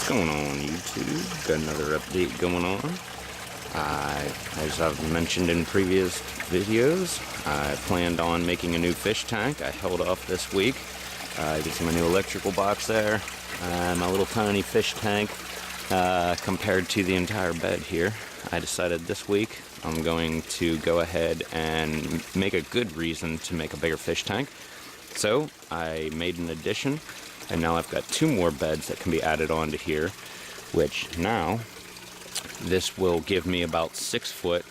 What's going on, YouTube? Got another update going on. As I've mentioned in previous videos, I planned on making a new fish tank. I held off this week. You can see my new electrical box there. My little tiny fish tank compared to the entire bed here. I decided this week I'm going to go ahead and make a good reason to make a bigger fish tank. So I made an addition, and now I've got two more beds that can be added onto here, which now this will give me about 6 foot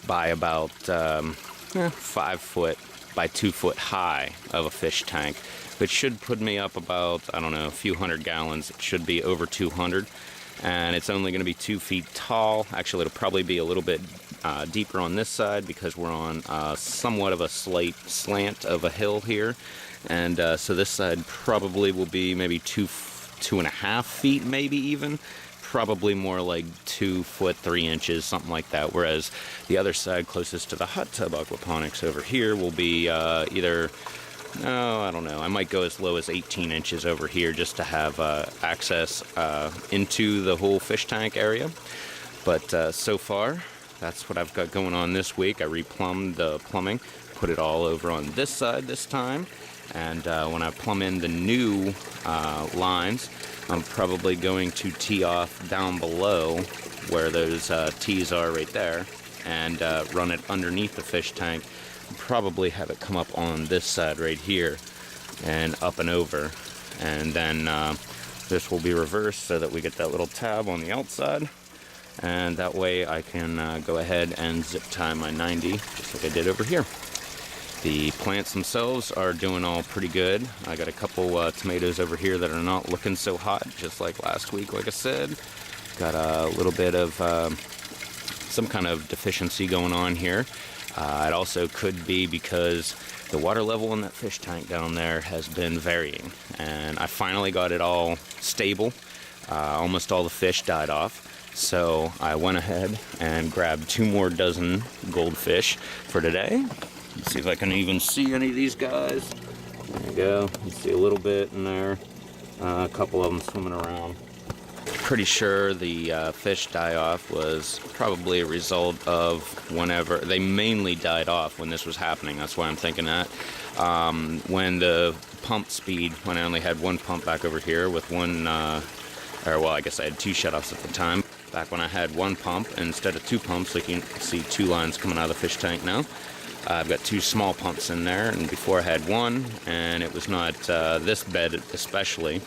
by about 5 foot by 2 foot high of a fish tank, which should put me up about, I don't know, a few hundred gallons. It should be over 200, and it's only going to be 2 feet tall. Actually, it'll probably be a little bit deeper on this side because we're on somewhat of a slight slant of a hill here, and so this side probably will be maybe 2.5 feet, maybe even. Probably more like 2 foot 3 inches, something like that. Whereas the other side, closest to the hot tub aquaponics over here, will be either, I don't know, I might go as low as 18 inches over here just to have access into the whole fish tank area. But so far, that's what I've got going on this week. I replumbed the plumbing, put it all over on this side this time. And when I plumb in the new lines, I'm probably going to tee off down below where those tees are right there and run it underneath the fish tank. Probably have it come up on this side right here and up and over. And then this will be reversed so that we get that little tab on the outside. And that way I can go ahead and zip tie my 90 just like I did over here. The plants themselves are doing all pretty good. I got a couple tomatoes over here that are not looking so hot, just like last week, like I said. Got a little bit of some kind of deficiency going on here. It also could be because the water level in that fish tank down there has been varying. And I finally got it all stable. Almost all the fish died off. So I went ahead and grabbed 2 more dozen goldfish for today. Let's see if I can even see any of these guys. There you go. You see a little bit in there. A couple of them swimming around. Pretty sure the fish die-off was probably a result of whenever they mainly died off when this was happening. That's why I'm thinking that. When the pump speed, when I only had one pump back over here with one, well, I guess I had 2 shutoffs at the time. Back when I had one pump instead of 2 pumps, like you can see 2 lines coming out of the fish tank now. I've got 2 small pumps in there, and before I had one, and it was not, this bed especially,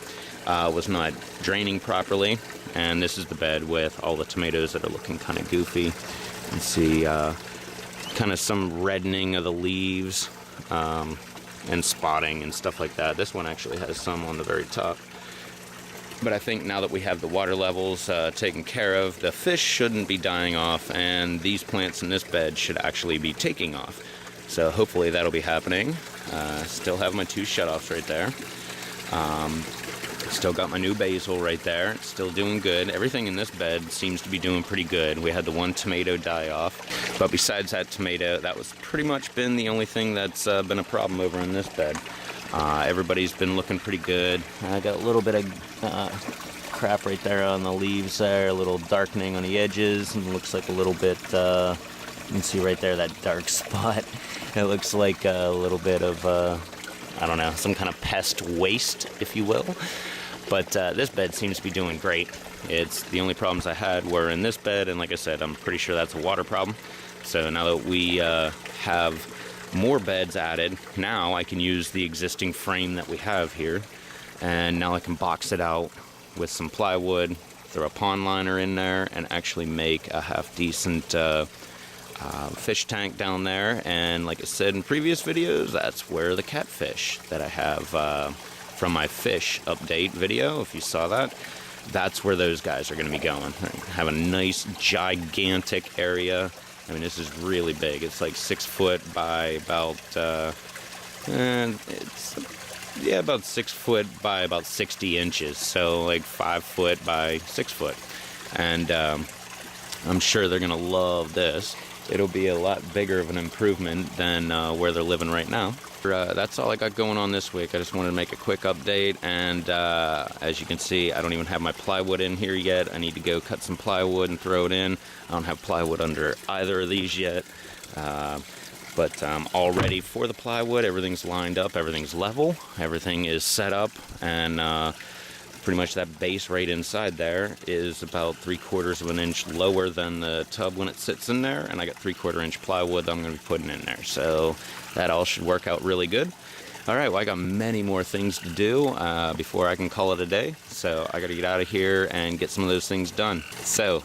was not draining properly, and this is the bed with all the tomatoes that are looking kind of goofy. You can see kind of some reddening of the leaves, and spotting and stuff like that. This one actually has some on the very top. But I think now that we have the water levels taken care of, the fish shouldn't be dying off, and these plants in this bed should actually be taking off. So hopefully that'll be happening. Still have my 2 shutoffs right there. Still got my new basil right there. It's still doing good. Everything in this bed seems to be doing pretty good. We had the 1 tomato die off, but besides that tomato, that was pretty much been the only thing that's been a problem over in this bed. Everybody's been looking pretty good. I got a little bit of crap right there on the leaves there, a little darkening on the edges, and looks like a little bit, you can see right there that dark spot. It looks like a little bit of, I don't know, some kind of pest waste, if you will. But this bed seems to be doing great. It's the only problems I had were in this bed, and like I said, I'm pretty sure that's a water problem. So now that we have more beds added, now I can use the existing frame that we have here, and now I can box it out with some plywood, throw a pond liner in there, and actually make a half decent fish tank down there. And like I said in previous videos, that's where the catfish that I have from my fish update video, if you saw that, that's where those guys are going to be going. Have a nice gigantic area. I mean, this is really big. It's like 6 foot by about, about 6 foot by about 60 inches. So like 5 foot by 6 foot. And I'm sure they're going to love this. it'll be a lot bigger of an improvement than where they're living right now. That's all I got going on this week. I just wanted to make a quick update, and as you can see, I don't even have my plywood in here yet. I need to go cut some plywood and throw it in. I don't have plywood under either of these yet, but I'm all ready for the plywood. Everything's lined up, everything's level, everything is set up, and pretty much that base right inside there is about 3/4 of an inch lower than the tub when it sits in there, and I got 3/4 inch plywood that I'm going to be putting in there, so that all should work out really good. Alright, well, I got many more things to do before I can call it a day, so I got to get out of here and get some of those things done. So,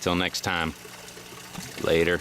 till next time, later.